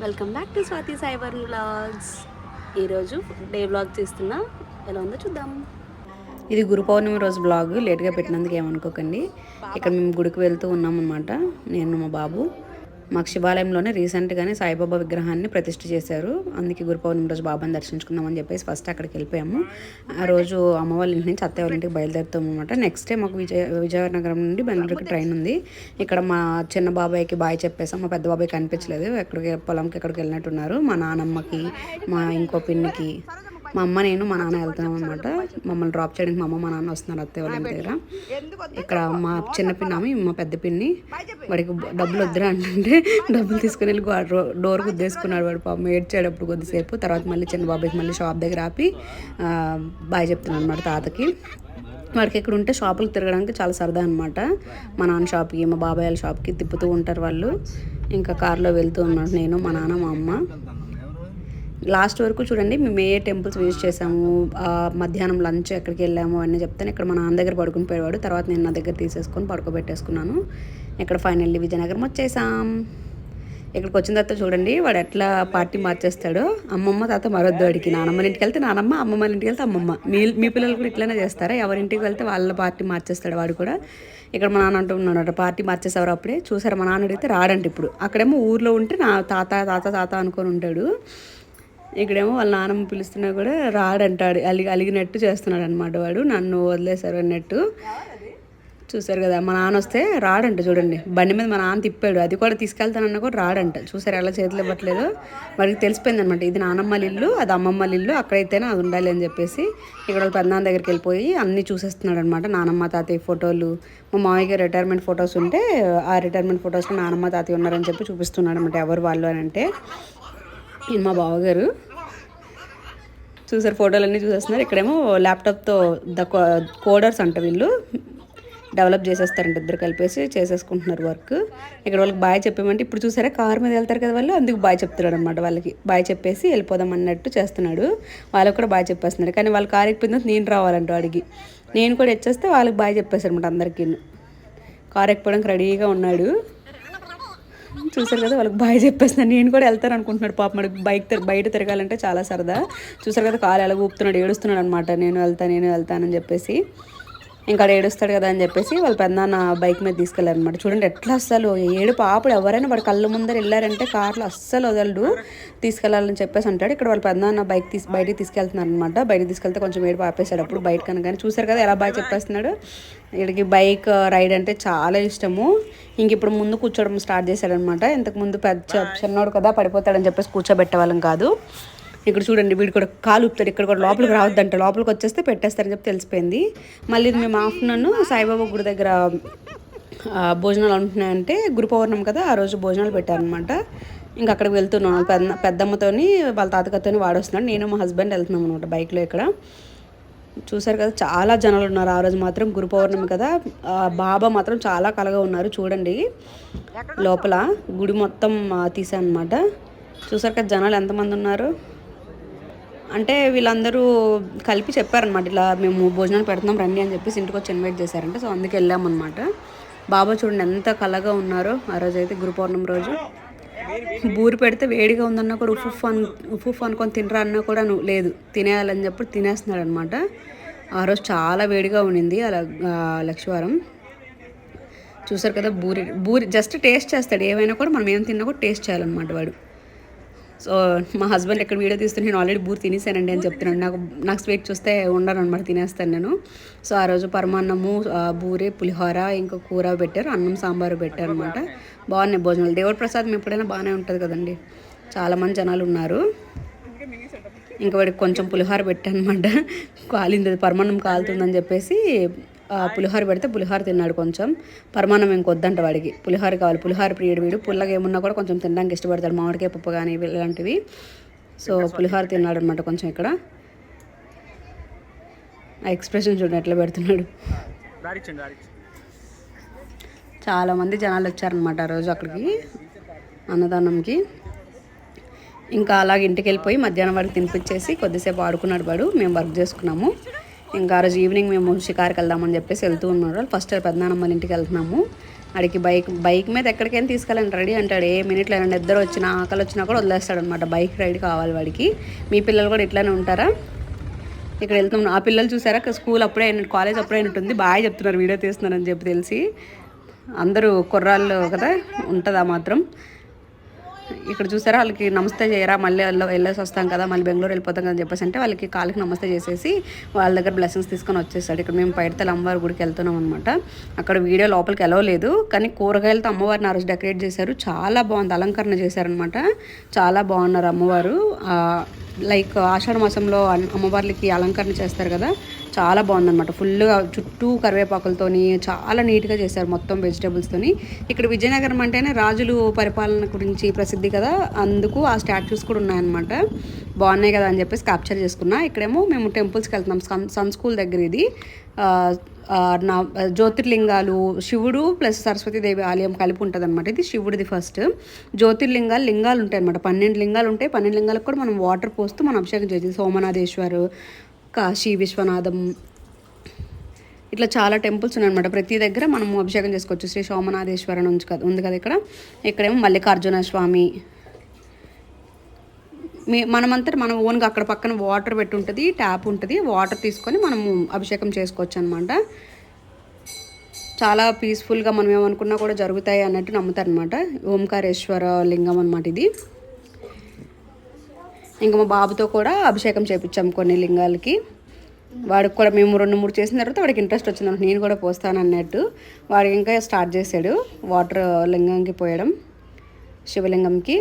Welcome back to Swathi cyber vlogs. ఈరోజు day vlog తీస్తున్నా, ఎలా ఉందో చూద్దాం. ఇది గురు పౌర్ణమి రోజు బ్లాగ్. లేట్గా పెట్టినందుకు ఏమనుకోకండి. ఇక్కడ మేము గుడికి వెళ్తూ ఉన్నాం అనమాట, నేను మా బాబు. మాకు శివాలయంలోనే రీసెంట్గానే సాయిబాబా విగ్రహాన్ని ప్రతిష్ఠ చేశారు. అందుకే గురు పౌర్ణమి రోజు బాబాని దర్శించుకుందామని చెప్పేసి ఫస్ట్ అక్కడికి వెళ్ళిపోయాము. ఆ రోజు అమ్మ వాళ్ళ ఇంటి నుంచి అత్తయ్య వాళ్ళ ఇంటికి బయలుదేరుతాం అనమాట. నెక్స్ట్ డే మాకు విజయనగరం నుండి బెంగళూరుకి ట్రైన్ ఉంది. ఇక్కడ మా చిన్న బాబాయ్కి బాయ్ చెప్పేసాం. మా పెద్ద బాబాయ్కి కనిపించలేదు, ఎక్కడికి పొలంకి ఎక్కడికి వెళ్ళినట్టున్నారు. మా నానమ్మకి, మా ఇంకో పిన్నికి, మా అమ్మ, నేను, మా నాన్న వెళ్తున్నాం అనమాట. మమ్మల్ని డ్రాప్ చేయడానికి మా అమ్మ మా నాన్న వస్తున్నారు అత్తయ్య వాళ్ళ ఇంటి దగ్గర. ఇక్కడ మా చిన్న పిన్ని, మా పెద్ద పిన్ని, వాడికి డబ్బులు వద్దురా అంటే డబ్బులు తీసుకుని వెళ్ళి డోర్ గుద్దేసుకున్నాడు. వాడు పాపం ఏడ్చాడు అప్పుడు కొద్దిసేపు. తర్వాత మళ్ళీ చిన్న బాబాయ్కి మళ్ళీ షాప్ దగ్గర ఆపి బాయ్ చెప్తున్నాను అనమాట తాతకి. వాడికి ఇక్కడ ఉంటే షాపులకు తిరగడానికి చాలా సరదా అనమాట. మా నాన్న షాప్కి, మా బాబాయ్ వాళ్ళ షాప్కి తిప్పుతూ ఉంటారు వాళ్ళు. ఇంకా కారులో వెళ్తూ ఉన్నాడు నేను, మా నాన్న, మా అమ్మ. లాస్ట్ వరకు చూడండి మేము ఏ టెంపుల్స్ విజిట్ చేసాము, మధ్యాహ్నం లంచ్ ఎక్కడికి వెళ్ళాము అన్నీ చెప్తాను. ఇక్కడ మా నాన్న దగ్గర పడుకుని పోయేవాడు. తర్వాత నేను నా దగ్గర తీసేసుకొని పడుకోబెట్టేసుకున్నాను. ఇక్కడ ఫైనల్లీ విజయనగరం వచ్చేసాం. ఇక్కడికి వచ్చిన తర్వాత చూడండి వాడు ఎట్లా పార్టీ మార్చేస్తాడో. అమ్మమ్మ తాత మరొద్దు వాడికి. నానమ్మ ఇంటికి వెళ్తే నానమ్మ, అమ్మమ్మ ఇంటికి వెళ్తే అమ్మమ్మ. మీ పిల్లలు కూడా ఇట్లనే చేస్తారా? ఎవరింటికి వెళ్తే వాళ్ళ పార్టీ మార్చేస్తాడు వాడు కూడా. ఇక్కడ మా నాన్న అంటూ ఉన్నాడు, పార్టీ మార్చేసేవారు అప్పుడే. చూసారు మా నాన్న అడిగితే రాడంటే ఇప్పుడు. అక్కడేమో ఊర్లో ఉంటే నా తాత తాత తాత అనుకొని ఉంటాడు. ఇక్కడేమో వాళ్ళ నాన్నమ్మ పిలుస్తున్నా కూడా రాడంటాడు. అలిగినట్టు చేస్తున్నాడు అనమాట వాడు. నన్ను వదిలేశారు అన్నట్టు. చూసారు కదా, మా నాన్న వస్తే రాడంట. చూడండి బండి మీద మా నాన్న తిప్పాడు, అది కూడా తీసుకెళ్తానన్నా కూడా రాడంట. చూసారు ఎలా చేతులు ఇవ్వట్లేదు. వాడికి తెలిసిపోయింది అనమాట, ఇది నానమ్మ ఇల్లు, అది అమ్మమ్మ ఇల్లు, అక్కడైతేనే అది ఉండాలి అని చెప్పేసి ఇక్కడ వాళ్ళ పెద్దనాన్న దగ్గరికి వెళ్ళిపోయి అన్నీ చూసేస్తున్నాడు అనమాట. నానమ్మ తాతయ్య ఫోటోలు, మా మామయ్యకి రిటైర్మెంట్ ఫొటోస్ ఉంటే ఆ రిటైర్మెంట్ ఫొటోస్లో నానమ్మ తాతయ్య ఉన్నారని చెప్పి చూపిస్తున్నాడు అనమాట. ఎవరు వాళ్ళు అని అంటే ఈయన మా బావగారు. చూసారు ఫోటోలన్నీ చూసేస్తున్నారు. ఇక్కడేమో ల్యాప్టాప్తో కోడర్స్ అంట, వీళ్ళు డెవలప్ చేసేస్తారంట, ఇద్దరు కలిపేసి చేసేసుకుంటున్నారు వర్క్. ఇక్కడ వాళ్ళకి బాయ్ చెప్పామంటే ఇప్పుడు చూసారా కార్ మీద వెళ్తారు కదా వాళ్ళు, అందుకు బాయ్ చెప్తున్నాడు అనమాట. వాళ్ళకి బాయ్ చెప్పేసి వెళ్ళిపోదాం అన్నట్టు చేస్తున్నాడు. వాళ్ళకి కూడా బాయ్ చెప్పేస్తున్నాడు. కానీ వాళ్ళు కార్ ఎక్కిపోయిన నేను రావాలంట అడిగి. నేను కూడా వచ్చేస్తే వాళ్ళకి బాయ్ చెప్పేశారు అనమాట అందరికీ. కార్ ఎక్కిపోవడానికి రెడీగా ఉన్నాడు. చూసారు కదా వాళ్ళకి బాయ్ చెప్పేస్తున్నాను. నేను కూడా వెళ్తాను అనుకుంటున్నాడు పాప. మనకి బయట తిరగాలంటే చాలా సరదా. చూసారు కదా కాలు ఎలా ఊపుతున్నాడు, ఏడుస్తున్నాడు అనమాట. నేను వెళ్తానని చెప్పేసి. ఇంకా ఏడుస్తాడు కదా అని చెప్పేసి వాళ్ళ పెద్దనాన్న బైక్ మీద తీసుకెళ్ళారు అనమాట. చూడండి ఎట్లా అస్సలు ఏడు పాపడు. ఎవరైనా వాడు కళ్ళ ముందర వెళ్ళారంటే కార్లో అస్సలు వదలడు, తీసుకెళ్ళాలని చెప్పేసి అంటాడు. ఇక్కడ వాళ్ళ పెద్దనాన్న బయటికి తీసుకెళ్తున్నారు అనమాట. బయటికి తీసుకెళ్తే కొంచెం ఏడు ఆపేశాడు అప్పుడు బయట కనుక. చూసారు కదా ఎలా బాగా చెప్పేస్తున్నాడు. వీడికి బైక్ రైడ్ అంటే చాలా ఇష్టము. ఇంక ఇప్పుడు ముందు కూర్చోవడం స్టార్ట్ చేశాడనమాట. ఇంతకుముందు చిన్నోడు కదా పడిపోతాడని చెప్పేసి కూర్చోబెట్టేవాళ్ళం కాదు. ఇక్కడ చూడండి వీడు కూడా కాలు ఊపుతాడు. ఇక్కడ కూడా లోపలికి రావద్దంట, లోపలికి వచ్చేస్తే పెట్టేస్తారని చెప్పి తెలిసిపోయింది. మళ్ళీ మేము ఆఫ్టర్నూన్ సాయిబాబా గుడి దగ్గర భోజనాలు ఉంటున్నాయంటే గురు పౌర్ణమి కదా, ఆ రోజు భోజనాలు పెట్టారనమాట. ఇంకా అక్కడికి వెళ్తున్నాం. పెద్దమ్మతోని వాళ్ళ తాతగారితోని వాడొస్తున్నాడు. నేను మా హస్బెండ్ వెళ్తున్నాం అనమాట బైక్లో. ఇక్కడ చూసారు కదా చాలా జనాలు ఉన్నారు. ఆ రోజు మాత్రం గురు పౌర్ణమి కదా. బాబా మాత్రం చాలా కలగా ఉన్నారు. చూడండి లోపల గుడి మొత్తం తీసాను అనమాట. చూసారు కదా జనాలు ఎంతమంది ఉన్నారు అంటే వీళ్ళందరూ కలిపి చెప్పారనమాట, ఇలా మేము భోజనాలు పెడుతున్నాం రండి అని చెప్పేసి ఇంటికి వచ్చి ఇన్వైట్ చేశారంటే. సో అందుకే వెళ్ళామన్నమాట. బాబా చూడండి ఎంత కలగా ఉన్నారో. ఆ రోజు అయితే గురు పౌర్ణమి రోజు బూరి పెడితే వేడిగా ఉందన్నా కూడా ఉఫ్ అనుకొని తినరా అన్నా కూడా లేదు, తినేయాలని చెప్పి తినేస్తున్నాడు అనమాట. ఆ రోజు చాలా వేడిగా ఉండింది అలా లక్షవారం. చూసారు కదా బూరి జస్ట్ టేస్ట్ చేస్తాడు. ఏమైనా కూడా మనం ఏం తిన్నా కూడా టేస్ట్ చేయాలన్నమాట వాడు. సో మా హస్బెండ్ ఇక్కడ వీడియో తీస్తుంటే నేను ఆల్రెడీ బూరి తినేసానండి అని చెప్తున్నాను. నాకు స్వీట్ చూస్తే ఉండను అనమాట, తినేస్తాను నేను. సో ఆ రోజు పరమాన్నము, బూరి, పులిహోర, ఇంకా కూర పెట్టారు, అన్నం సాంబారు పెట్టారు అనమాట. బాగున్నాయి భోజనాలు. దేవుడి ప్రసాదం ఎప్పుడైనా బాగానే ఉంటుంది కదండి. చాలామంది జనాలు ఉన్నారు. ఇంకా వాడికి కొంచెం పులిహోర పెట్టాను అనమాట. కాలింది, పరమాన్నం కాలుతుందని చెప్పేసి పులిహోర పెడితే పులిహోర తిన్నాడు కొంచెం. పరమాన్నం ఇంకొద్దంట వాడికి, పులిహోర కావాలి. పులిహోర ప్రియుడు వీడు. పుల్లగా ఏమున్నా కూడా కొంచెం తినడానికి ఇష్టపడతాడు, మామిడికాయ పప్పు కానీ ఇలాంటివి. సో పులిహోర తిన్నాడు అనమాట కొంచెం. ఇక్కడ ఆ ఎక్స్ప్రెషన్ చూడండి ఎట్లా పెడుతున్నాడు. చాలామంది జనాలు వచ్చారనమాట ఆ రోజు అక్కడికి అన్నదానంకి. ఇంకా అలాగే ఇంటికి వెళ్ళిపోయి మధ్యాహ్నం వాడికి తినిపించేసి కొద్దిసేపు ఆడుకున్నాడు వాడు. మేము వర్క్ చేసుకున్నాము. ఇంకా ఆ రోజు ఈవినింగ్ మేము షికార్కి వెళ్దామని చెప్పేసి వెళ్తూ ఉన్నారు. ఫస్ట్ పెద్దనాన్నమ్మ ఇంటికి వెళ్తున్నాము. ఆడికి బైక్ మీద ఎక్కడికైనా తీసుకెళ్ళండి రెడీ అంటాడు. ఏ మినిట్లో అయినా నిద్ర వచ్చినా ఆకలి వచ్చినా కూడా వదిలేస్తాడు అనమాట. బైక్ రైడ్ కావాలి వాడికి. మీ పిల్లలు కూడా ఇట్లానే ఉంటారా? ఇక్కడ వెళ్తున్నాం. ఆ పిల్లలు చూసారా స్కూల్ అప్పుడే అయినట్టు, కాలేజ్ అప్పుడే అయినట్టుంది. బాగా చెప్తున్నారు వీడియో తీస్తున్నారని చెప్పి తెలిసి. అందరూ కుర్రాళ్ళు కదా, ఉంటుందా మాత్రం. ఇక్కడ చూసారా వాళ్ళకి నమస్తే చేయరా, మళ్ళీ వెళ్ళేసి వస్తాం కదా, మళ్ళీ బెంగళూరు వెళ్ళిపోతాం కదా అని చెప్పేసి అంటే వాళ్ళకి కాళ్ళకి నమస్తే చేసేసి వాళ్ళ దగ్గర బ్లెస్సింగ్స్ తీసుకొని వచ్చేసాడు. ఇక్కడ మేము పైడితల్లి అమ్మవారి గుడికి వెళ్తున్నాం అనమాట. అక్కడ వీడియో లోపలికి వెళ్ళలేదు, కానీ కూరగాయలతో అమ్మవారిని ఆ రోజు డెకరేట్ చేశారు. చాలా బాగుంది, అలంకరణ చేశారనమాట. చాలా బాగున్నారు అమ్మవారు. లైక్ ఆషాఢ మాసంలో అమ్మవార్లకి అలంకరణ చేస్తారు కదా, చాలా బాగుందన్నమాట. ఫుల్గా చుట్టూ కరివేపాకులతోని చాలా నీట్గా చేశారు, మొత్తం వెజిటేబుల్స్తోని. ఇక్కడ విజయనగరం అంటేనే రాజులు పరిపాలన గురించి ప్రసిద్ధి కదా, అందుకు ఆ స్టాచ్యూస్ కూడా ఉన్నాయన్నమాట. బాగున్నాయి కదా అని చెప్పేసి క్యాప్చర్ చేసుకున్నా. ఇక్కడేమో మేము టెంపుల్స్కి వెళ్తున్నాం. సన్ స్కూల్ దగ్గర ఇది. జ్యోతిర్లింగాలు, శివుడు ప్లస్ సరస్వతీదేవి ఆలయం కలిపి ఉంటుంది అనమాట. ఇది శివుడిది ఫస్ట్. లింగాలు ఉంటాయి అనమాట. 12 లింగాలు ఉంటాయి. 12 లింగాలకు కూడా మనం వాటర్ పోస్తూ మనం అభిషేకం చేసి, సోమనాథేశ్వరు, కాశీ విశ్వనాథం, ఇట్లా చాలా టెంపుల్స్ ఉన్నాయన్నమాట. ప్రతి దగ్గర మనం అభిషేకం చేసుకోవచ్చు. శ్రీ సోమనాథేశ్వర ఉంది కదా ఇక్కడ. ఇక్కడేమో మల్లికార్జున స్వామి. మనమంతా మనం ఓన్గా అక్కడ పక్కన వాటర్ పెట్టి ఉంటుంది, ట్యాప్ ఉంటుంది. వాటర్ తీసుకొని మనము అభిషేకం చేసుకోవచ్చు అనమాట. చాలా పీస్ఫుల్గా మనం ఏమనుకున్నా కూడా జరుగుతాయి అన్నట్టు నమ్ముతారనమాట. ఓంకారేశ్వర లింగం అనమాట ఇది. ఇంకా మా బాబుతో కూడా అభిషేకం చేయించాము కొన్ని లింగాలకి. వాడికి కూడా మేము 2-3 చేసిన తర్వాత వాడికి ఇంట్రెస్ట్ వచ్చింది, నేను కూడా పోస్తాను అన్నట్టు. వాడికి ఇంకా స్టార్ట్ చేశాడు వాటర్ లింగంకి పోయడం, శివలింగంకి.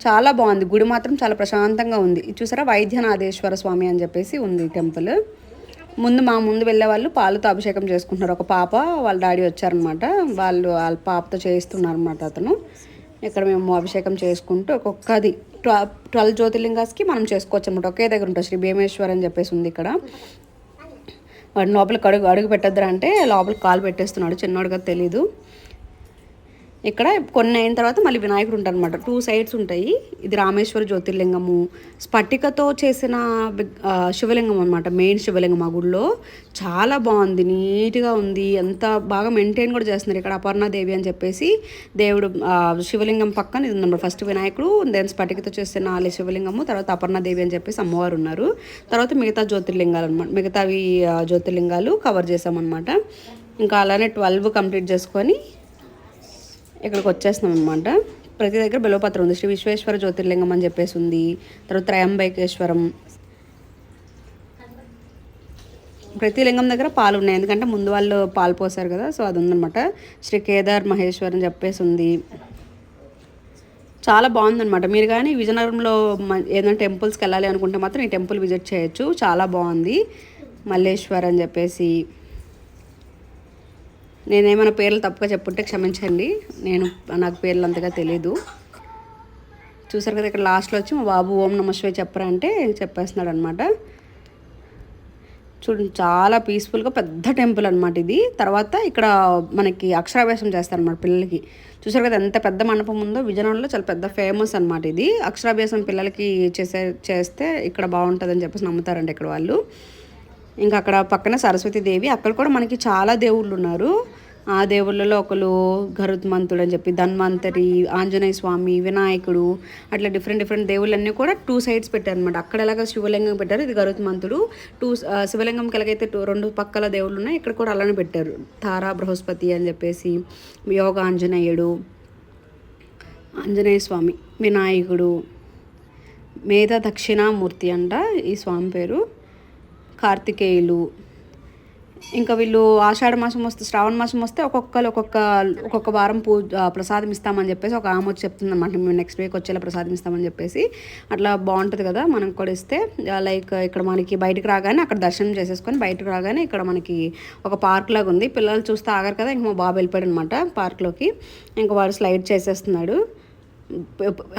చాలా బాగుంది గుడి మాత్రం, చాలా ప్రశాంతంగా ఉంది. చూసారా, వైద్యనాథేశ్వర స్వామి అని చెప్పేసి ఉంది టెంపుల్. ముందు వెళ్ళే వాళ్ళు పాలతో అభిషేకం చేసుకుంటున్నారు. ఒక పాప వాళ్ళ డాడీ వచ్చారనమాట, వాళ్ళ పాపతో చేయిస్తున్నారు అనమాట అతను. ఇక్కడ మేము అభిషేకం చేసుకుంటూ ఒక్కొక్కది 12 జ్యోతిర్లింగాస్కి మనం చేసుకోవచ్చు అనమాట. ఒకే దగ్గర ఉంటుంది. శ్రీ భీమేశ్వర్ అని చెప్పేసి ఉంది ఇక్కడ. వాడు లోపలికి అడుగు పెట్టద్దురా అంటే లోపలికి కాలు పెట్టేస్తున్నాడు, చిన్నోడుగా తెలీదు. ఇక్కడ కొన్ని అయిన తర్వాత మళ్ళీ వినాయకుడు ఉంటారు అనమాట. 2 సైడ్స్ ఉంటాయి. ఇది రామేశ్వర జ్యోతిర్లింగము, స్ఫటికతో చేసిన శివలింగం అనమాట. మెయిన్ శివలింగం ఆ గుడిలో. చాలా బాగుంది, నీట్గా ఉంది. ఎంత బాగా మెయింటైన్ కూడా చేస్తున్నారు. ఇక్కడ అపర్ణాదేవి అని చెప్పేసి దేవుడు శివలింగం పక్కన ఇది ఉందన్నమాట. ఫస్ట్ వినాయకుడు, దెన్ స్ఫటికతో చేసిన శివలింగము, తర్వాత అపర్ణాదేవి అని చెప్పేసి అమ్మవారు ఉన్నారు. తర్వాత మిగతా జ్యోతిర్లింగాలు అనమాట. మిగతావి జ్యోతిర్లింగాలు కవర్ చేసామన్నమాట. ఇంకా అలానే 12 కంప్లీట్ చేసుకొని ఇక్కడికి వచ్చేస్తున్నాం అనమాట. ప్రతి దగ్గర బిల్వపత్రం ఉంది. శ్రీ విశ్వేశ్వర జ్యోతిర్లింగం అని చెప్పేసి ఉంది. తర్వాత త్రయంబకేశ్వరం. ప్రతి లింగం దగ్గర పాలు ఉన్నాయి, ఎందుకంటే ముందు వాళ్ళు పాలు పోసారు కదా, సో అది ఉందన్నమాట. శ్రీ కేదార్ మహేశ్వర్ అని చెప్పేసి ఉంది. చాలా బాగుందన్నమాట. మీరు కానీ విజయనగరంలో ఏదైనా టెంపుల్స్కి వెళ్ళాలి అనుకుంటే మాత్రం ఈ టెంపుల్ విజిట్ చేయొచ్చు. చాలా బాగుంది. మల్లేశ్వర్ అని చెప్పేసి. నేనేమైనా పేర్లు తప్పుగా చెప్పుంటే క్షమించండి, నాకు పేర్లు అంతగా తెలీదు. చూసారు కదా, ఇక్కడ లాస్ట్లో వచ్చి మా బాబు ఓం నమః శివాయ చెప్పరా అంటే చెప్పేస్తున్నాడు అనమాట. చూడండి, చాలా పీస్ఫుల్గా పెద్ద టెంపుల్ అనమాట ఇది. తర్వాత ఇక్కడ మనకి అక్షరాభ్యాసం చేస్తారనమాట పిల్లలకి. చూసారు కదా ఎంత పెద్ద మండపం ఉందో. విజయనగరంలో చాలా పెద్ద ఫేమస్ అనమాట ఇది. అక్షరాభ్యాసం పిల్లలకి చేస్తే ఇక్కడ బాగుంటుందని చెప్పేసి నమ్ముతారండి ఇక్కడ వాళ్ళు. ఇంకా అక్కడ పక్కన సరస్వతీదేవి. అక్కడ కూడా మనకి చాలా దేవుళ్ళు ఉన్నారు. ఆ దేవుళ్ళలో ఒకరు గరుత్మంతుడు అని చెప్పి, ధన్వంతరి, ఆంజనేయ స్వామి, వినాయకుడు, అట్లా డిఫరెంట్ దేవుళ్ళన్నీ కూడా 2 సైడ్స్ పెట్టారు అనమాట. అక్కడ ఎలాగ శివలింగం పెట్టారు, ఇది గరుత్మంతుడు. శివలింగంకి ఎలాగైతే 2 పక్కల దేవుళ్ళు ఉన్నాయి, ఇక్కడ కూడా అలానే పెట్టారు. తారా బృహస్పతి అని చెప్పేసి, యోగ ఆంజనేయుడు, ఆంజనేయ స్వామి, వినాయకుడు, మేధ దక్షిణామూర్తి అంట ఈ స్వామి పేరు, కార్తికేయులు. ఇంకా వీళ్ళు ఆషాఢ మాసం వస్తే, శ్రావణ మాసం వస్తే ఒక్కొక్క వారం ప్రసాదం ఇస్తామని చెప్పేసి ఒక ఆమె వచ్చి చెప్తుంది అనమాట. మేము నెక్స్ట్ వీక్ వచ్చేలా ప్రసాదం ఇస్తామని చెప్పేసి. అట్లా బాగుంటుంది కదా మనం కూడా ఇస్తే. లైక్ ఇక్కడ మనకి బయటకు రాగానే అక్కడ దర్శనం చేసేసుకొని బయటకు రాగానే ఇక్కడ మనకి ఒక పార్క్ లాగా ఉంది. పిల్లలు చూస్తే ఆగారు కదా, ఇంక మా బాబు వెళ్ళిపోయాడు అనమాట పార్క్లోకి. ఇంకా వాడు స్లైడ్ చేసేస్తున్నాడు.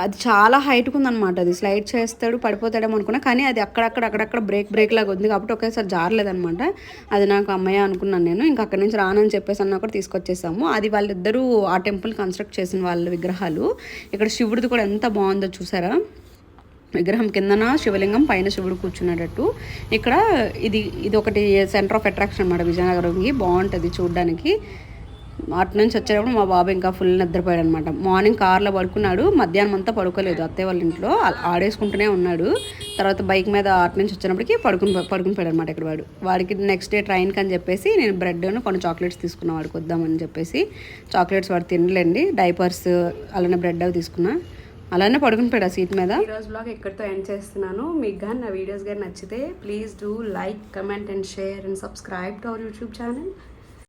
అది చాలా హైట్గా ఉందన్నమాట. అది స్లైడ్ చేస్తాడు పడిపోతాడేమో అనుకున్నా, కానీ అది అక్కడక్కడ బ్రేక్ లాగా ఉంది కాబట్టి ఒకేసారి జారలేదనమాట. అది నాకు అమ్మయ్య అనుకున్నాను నేను. ఇంకా అక్కడి నుంచి రానని చెప్పేసి అన్నా కూడా తీసుకొచ్చేసాము. అది వాళ్ళిద్దరూ ఆ టెంపుల్ కన్స్ట్రక్ట్ చేసిన వాళ్ళ విగ్రహాలు. ఇక్కడ శివుడిది కూడా ఎంత బాగుందో చూసారా. విగ్రహం కిందన శివలింగం, పైన శివుడు కూర్చునేటట్టు. ఇక్కడ ఇది ఒకటి సెంటర్ ఆఫ్ అట్రాక్షన్ అన్నమాట విజయనగరంకి. బాగుంటుంది చూడడానికి. అటు నుంచి వచ్చేటప్పుడు మా బాబు ఇంకా ఫుల్ నిద్రపోయాడు అనమాట. మార్నింగ్ కార్లో పడుకున్నాడు, మధ్యాహ్నం అంతా పడుకోలేదు అత్తయ్య వాళ్ళ ఇంట్లో, ఆడేసుకుంటూనే ఉన్నాడు. తర్వాత బైక్ మీద అటు నుంచి వచ్చినప్పటికి పడుకుని పోయాడు అనమాట. ఇక్కడ వాడికి నెక్స్ట్ డే ట్రైన్కి అని చెప్పేసి నేను బ్రెడ్ను కొన్ని చాక్లెట్స్ తీసుకున్నా వాడికి వద్దామని చెప్పేసి. చాక్లెట్స్ వాడు తినలేండి, డైపర్స్ అలానే బ్రెడ్ అవి తీసుకున్నా. అలానే పడుకుని పోయాడు ఆ సీట్ మీద. ఈరోజు బ్లాగ్ ఎక్కడితో ఎండ్ చేస్తున్నాను. మీకు కానీ నా వీడియోస్ కానీ నచ్చితే please do like, comment and share and subscribe to our YouTube channel.